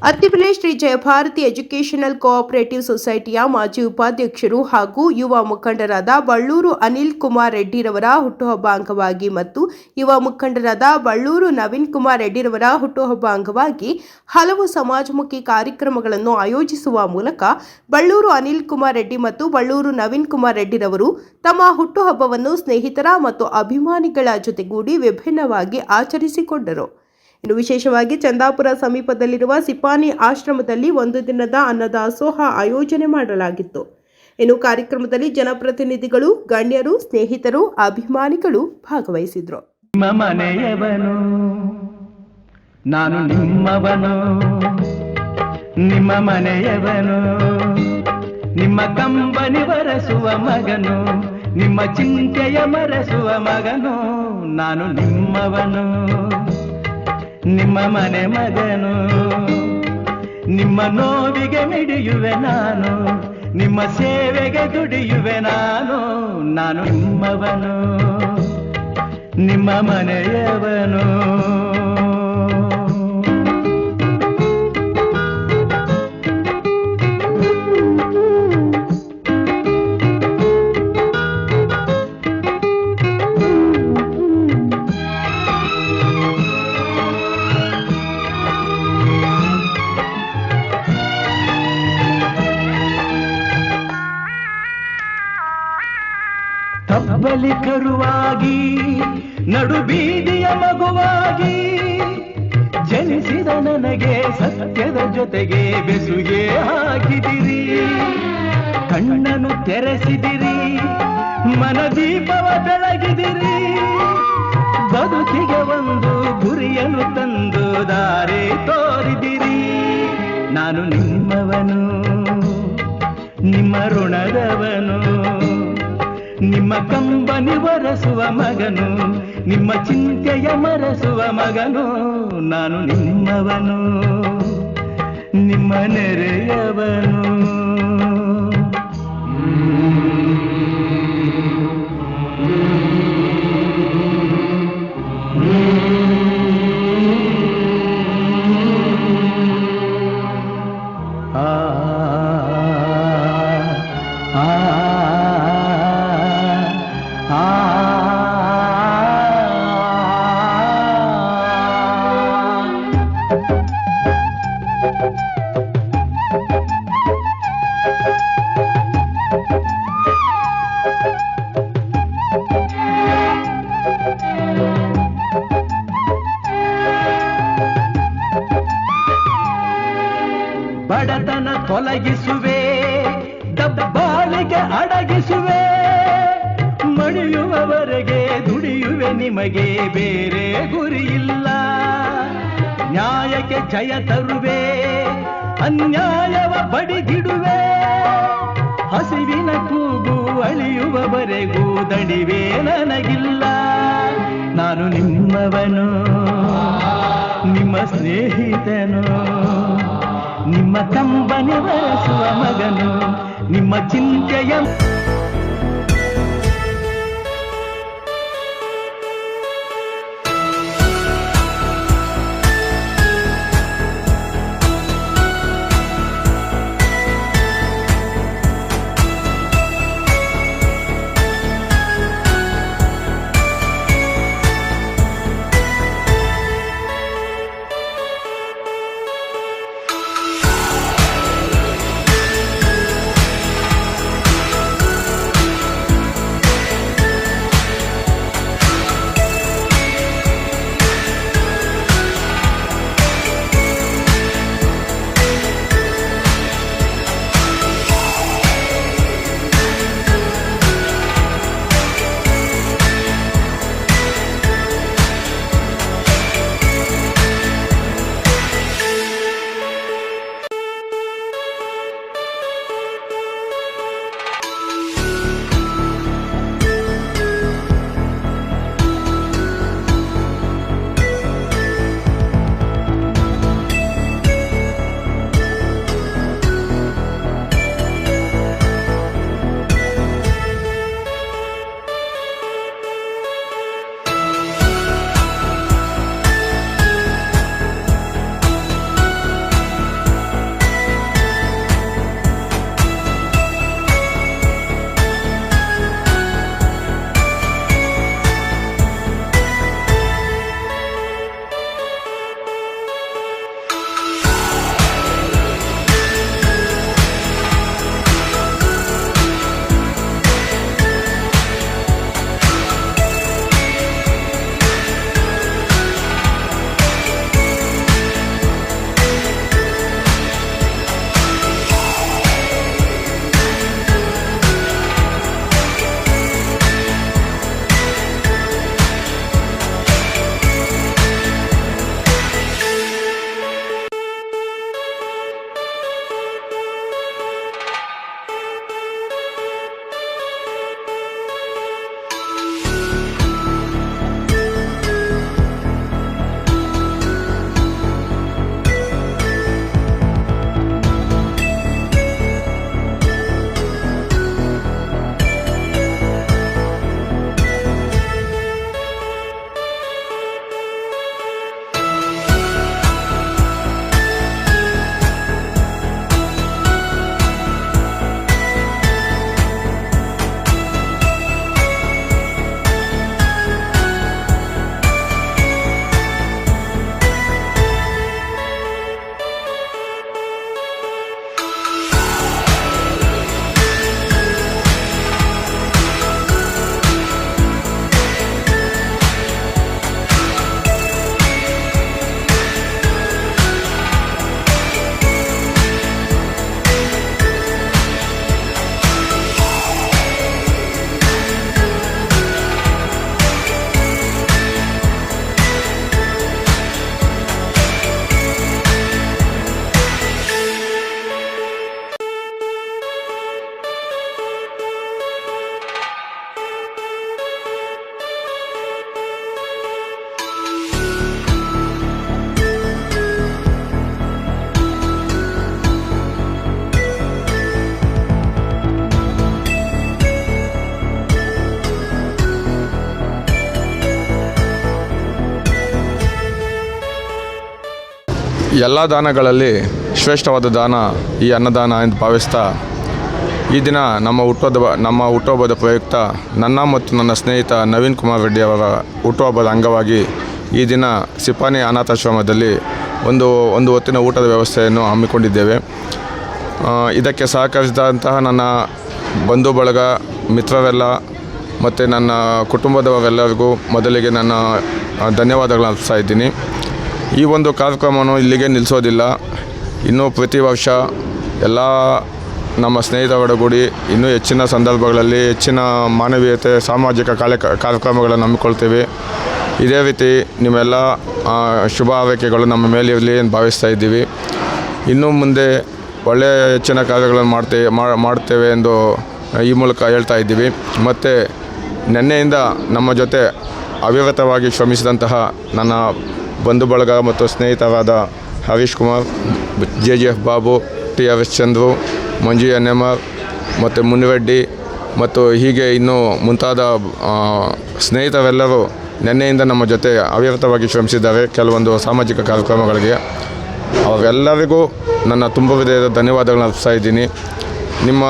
Attibele Shri ಜಯಭಾರತಿ educational cooperative ಸೊಸೈಟಿಯ ಮಾಜಿ ಉಪಾಧ್ಯಕ್ಷರು ಹಾಗೂ ಯುವ ಮುಖಂಡರಾದ ಬಳ್ಳೂರು ಅನಿಲ್ ಕುಮಾರ್ ರೆಡ್ಡಿರವರ ಹುಟ್ಟುಹಬ್ಬ ಅಂಗವಾಗಿ ಮತ್ತು ಯುವ ಮುಖಂಡರಾದ ಬಳ್ಳೂರು ನವೀನ್ ಕುಮಾರ್ ರೆಡ್ಡಿರವರ ಹುಟ್ಟುಹಬ್ಬ ಅಂಗವಾಗಿ ಹಲವು ಸಮಾಜಮುಖಿ ಕಾರ್ಯಕ್ರಮಗಳನ್ನು ಆಯೋಜಿಸುವ ಮೂಲಕ ಬಳ್ಳೂರು ಅನಿಲ್ ಕುಮಾರ್ ರೆಡ್ಡಿ ಮತ್ತು ಬಳ್ಳೂರು ನವೀನ್ ಕುಮಾರ್ ರೆಡ್ಡಿರವರು ತಮ್ಮ ಹುಟ್ಟುಹಬ್ಬವನ್ನು ಸ್ನೇಹಿತರ ಮತ್ತು ಅಭಿಮಾನಿಗಳ ಜೊತೆಗೂಡಿ ವಿಭಿನ್ನವಾಗಿ ಆಚರಿಸಿಕೊಂಡರು. ಇನ್ನು ವಿಶೇಷವಾಗಿ ಚಂದಾಪುರ ಸಮೀಪದಲ್ಲಿರುವ ಸಿಪಾನಿ ಆಶ್ರಮದಲ್ಲಿ ಒಂದು ದಿನದ ಅನ್ನದಾಸೋಹ ಆಯೋಜನೆ ಮಾಡಲಾಗಿತ್ತು. ಇನ್ನು ಕಾರ್ಯಕ್ರಮದಲ್ಲಿ ಜನಪ್ರತಿನಿಧಿಗಳು, ಗಣ್ಯರು, ಸ್ನೇಹಿತರು, ಅಭಿಮಾನಿಗಳು ಭಾಗವಹಿಸಿದ್ರು. ನಿಮ್ಮ ಮನೆಯವನು ನಾನು ನಿಮ್ಮವನು, ನಿಮ್ಮ ಮನೆಯವನು ನಿಮ್ಮ ಕಂಬನಿ ಬರೆಸುವ ಮಗನು, ನಿಮ್ಮ ಚಿಂತೆಯ ಮರೆಸುವ ಮಗನು, ನಾನು ನಿಮ್ಮವನು ನಿಮ್ಮ ಮನೆ ಮಗನು. ನಿಮ್ಮ ನೋವಿಗೆ ಮಿಡಿಯುವೆ ನಾನು, ನಿಮ್ಮ ಸೇವೆಗೆ ದುಡಿಯುವೆ ನಾನು, ನಾನು ನಿಮ್ಮವನು ನಿಮ್ಮ ಮನೆಯವನು. ತಬ್ಬಲಿ ಕರುವಾಗಿ ನಡು ಬೀದಿಯ ಮಗುವಾಗಿ ಜನಿಸಿದ ನನಗೆ ಸತ್ಯದ ಜೊತೆಗೆ ಬೆಸುಗೆ ಹಾಕಿದಿರಿ. ಕಣ್ಣನ್ನು ತೆರೆಸಿದಿರಿ, ಮನದೀಪವ ಬೆಳಗಿದಿರಿ. ಬದುಕಿಗೆ ಒಂದು ಗುರಿಯನ್ನು ತಂದು ದಾರಿ ತೋರಿದಿರಿ. ನಾನು ನಿಮ್ಮವನು, ನಿಮ್ಮ ಋಣದವನು, ನಿಮ್ಮ ಕಂಬನಿ ಬರೆಸುವ ಮಗನು, ನಿಮ್ಮ ಚಿಂತೆಯ ಮರೆಸುವ ಮಗನು, ನಾನು ನಿಮ್ಮವನು ನಿಮ್ಮ ನೆರೆಯವನು. ಬಡತನ ತೊಲಗಿಸುವೆ, ದಬ್ಬಾಳಿಗೆ ಅಡಗಿಸುವೆ. ಮಡಿಯುವವರೆಗೆ ದುಡಿಯುವೆ, ನಿಮಗೆ ಬೇರೆ ಗುರಿಯಿಲ್ಲ. ನ್ಯಾಯಕ್ಕೆ ಜಯ ತರುವೆ, ಅನ್ಯಾಯವ ಬಡಿಗಿಡುವೆ. ಹಸಿವಿನ ಕೂಗು ಅಳಿಯುವವರೆಗೂ ದಣಿವೆ ನನಗಿಲ್ಲ. ನಾನು ನಿಮ್ಮವನು, ನಿಮ್ಮ ಸ್ನೇಹಿತನು, ನಿಮ್ಮ ಕಂಬನಿ ಬರೆಸುವ ಮಗನು, ನಿಮ್ಮ ಚಿಂತೆಯ ಎಲ್ಲ ದಾನಗಳಲ್ಲಿ ಶ್ರೇಷ್ಠವಾದ ದಾನ ಈ ಅನ್ನದಾನ ಎಂದು ಭಾವಿಸ್ತಾ ಈ ದಿನ ನಮ್ಮ ಹುಟ್ಟುಹಬ್ಬದ ಪ್ರಯುಕ್ತ ನನ್ನ ಮತ್ತು ನನ್ನ ಸ್ನೇಹಿತ ನವೀನ್ ಕುಮಾರ್ ರೆಡ್ಡಿ ಅವರ ಹುಟ್ಟುಹಬ್ಬದ ಅಂಗವಾಗಿ ಈ ದಿನ ಸಿಪಾನಿ ಅನಾಥಾಶ್ರಮದಲ್ಲಿ ಒಂದು ಹೊತ್ತಿನ ಊಟದ ವ್ಯವಸ್ಥೆಯನ್ನು ಹಮ್ಮಿಕೊಂಡಿದ್ದೇವೆ. ಇದಕ್ಕೆ ಸಹಕರಿಸಿದಂತಹ ನನ್ನ ಬಂಧು ಬಳಗ, ಮಿತ್ರರೆಲ್ಲ ಮತ್ತು ನನ್ನ ಕುಟುಂಬದವರೆಲ್ಲರಿಗೂ ಮೊದಲಿಗೆ ನನ್ನ ಧನ್ಯವಾದಗಳನ್ನು ಅರ್ಪಿಸ್ತಾ ಇದ್ದೀನಿ. ಈ ಒಂದು ಕಾರ್ಯಕ್ರಮವನ್ನು ಇಲ್ಲಿಗೆ ನಿಲ್ಲಿಸೋದಿಲ್ಲ. ಇನ್ನೂ ಪ್ರತಿ ವರ್ಷ ಎಲ್ಲ ನಮ್ಮ ಸ್ನೇಹಿತರೊಡಗೂಡಿ ಇನ್ನೂ ಹೆಚ್ಚಿನ ಸಂದರ್ಭಗಳಲ್ಲಿ ಹೆಚ್ಚಿನ ಮಾನವೀಯತೆ, ಸಾಮಾಜಿಕ ಕಾರ್ಯಕ್ರಮಗಳನ್ನು ಹಮ್ಮಿಕೊಳ್ತೀವಿ. ಇದೇ ರೀತಿ ನಿಮ್ಮೆಲ್ಲ ಶುಭ ಹಾರೈಕೆಗಳು ನಮ್ಮ ಮೇಲೆ ಇರಲಿ ಎಂದು ಭಾವಿಸ್ತಾ ಇದ್ದೀವಿ. ಇನ್ನು ಮುಂದೆ ಒಳ್ಳೆಯ ಹೆಚ್ಚಿನ ಕಾರ್ಯಗಳನ್ನು ಮಾಡ್ತೇವೆ ಎಂದು ಈ ಮೂಲಕ ಹೇಳ್ತಾ ಇದ್ದೀವಿ. ಮತ್ತು ನಿನ್ನೆಯಿಂದ ನಮ್ಮ ಜೊತೆ ಅವಿರತವಾಗಿ ಶ್ರಮಿಸಿದಂತಹ ನನ್ನ ಬಂಧು ಬಳಗ ಮತ್ತು ಸ್ನೇಹಿತರಾದ ಹರೀಶ್ ಕುಮಾರ್, JGF ಬಾಬು, TRS ಚಂದ್ರು, ಮಂಜು ಎನ್ಎಂಆರ್ ಮತ್ತು ಮುನಿರೆಡ್ಡಿ ಮತ್ತು ಹೀಗೆ ಇನ್ನೂ ಮುಂತಾದ ಸ್ನೇಹಿತರೆಲ್ಲರೂ ನಿನ್ನೆಯಿಂದ ನಮ್ಮ ಜೊತೆ ಅವಿರತವಾಗಿ ಶ್ರಮಿಸಿದ್ದಾರೆ ಕೆಲವೊಂದು ಸಾಮಾಜಿಕ ಕಾರ್ಯಕ್ರಮಗಳಿಗೆ. ಅವರೆಲ್ಲರಿಗೂ ನನ್ನ ತುಂಬ ಹೃದಯದ ಧನ್ಯವಾದಗಳನ್ನು ಅರ್ಪಿಸ್ತಾ ಇದ್ದೀನಿ. ನಿಮ್ಮ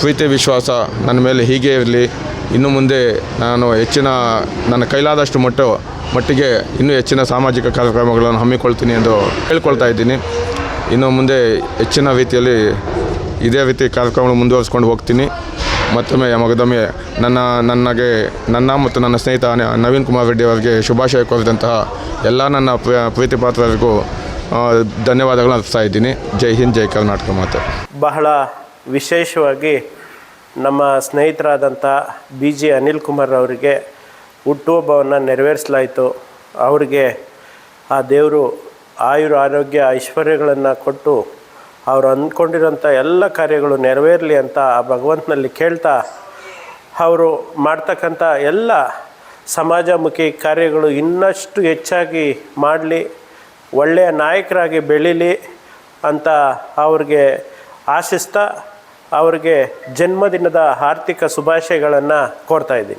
ಪ್ರೀತಿ ವಿಶ್ವಾಸ ನನ್ನ ಮೇಲೆ ಹೀಗೆ ಇರಲಿ. ಇನ್ನು ಮುಂದೆ ನಾನು ನನ್ನ ಕೈಲಾದಷ್ಟು ಮಟ್ಟಿಗೆ ಇನ್ನೂ ಹೆಚ್ಚಿನ ಸಾಮಾಜಿಕ ಕಾರ್ಯಕ್ರಮಗಳನ್ನು ಹಮ್ಮಿಕೊಳ್ತೀನಿ ಎಂದು ಹೇಳ್ಕೊಳ್ತಾ ಇದ್ದೀನಿ. ಇನ್ನು ಮುಂದೆ ಹೆಚ್ಚಿನ ರೀತಿಯಲ್ಲಿ ಇದೇ ರೀತಿ ಕಾರ್ಯಕ್ರಮಗಳು ಮುಂದುವರಿಸ್ಕೊಂಡು ಹೋಗ್ತೀನಿ. ಮಗದೊಮ್ಮೆ ನನ್ನ ಮತ್ತು ನನ್ನ ಸ್ನೇಹಿತ ನವೀನ್ ಕುಮಾರ್ ರೆಡ್ಡಿ ಅವರಿಗೆ ಶುಭಾಶಯ ಕೋರಿದಂತಹ ಎಲ್ಲ ನನ್ನ ಪ್ರೀತಿ ಪಾತ್ರರಿಗೂ ಧನ್ಯವಾದಗಳನ್ನು ಅರ್ಪಿಸ್ತಾ ಇದ್ದೀನಿ. ಜೈ ಹಿಂದ್, ಜೈ ಕರ್ನಾಟಕ ಮಾತೆ. ಬಹಳ ವಿಶೇಷವಾಗಿ ನಮ್ಮ ಸ್ನೇಹಿತರಾದಂಥ BG ಅನಿಲ್ ಕುಮಾರ್ ಅವರಿಗೆ ಹುಟ್ಟುಹಬ್ಬವನ್ನು ನೆರವೇರಿಸಲಾಯಿತು. ಅವರಿಗೆ ಆ ದೇವರು ಆಯುರ ಆರೋಗ್ಯ ಐಶ್ವರ್ಯಗಳನ್ನು ಕೊಟ್ಟು ಅವರು ಅಂದ್ಕೊಂಡಿರೋಂಥ ಎಲ್ಲ ಕಾರ್ಯಗಳು ನೆರವೇರಲಿ ಅಂತ ಆ ಭಗವಂತನಲ್ಲಿ ಕೇಳ್ತಾ, ಅವರು ಮಾಡ್ತಕ್ಕಂಥ ಎಲ್ಲ ಸಮಾಜಮುಖಿ ಕಾರ್ಯಗಳು ಇನ್ನಷ್ಟು ಹೆಚ್ಚಾಗಿ ಮಾಡಲಿ, ಒಳ್ಳೆಯ ನಾಯಕರಾಗಿ ಬೆಳೀಲಿ ಅಂತ ಅವ್ರಿಗೆ ಆಶಿಸ್ತಾ, ಅವರಿಗೆ ಜನ್ಮದಿನದ ಆರ್ಥಿಕ ಶುಭಾಶಯಗಳನ್ನು ಕೋರ್ತಾ ಇದ್ದೀನಿ.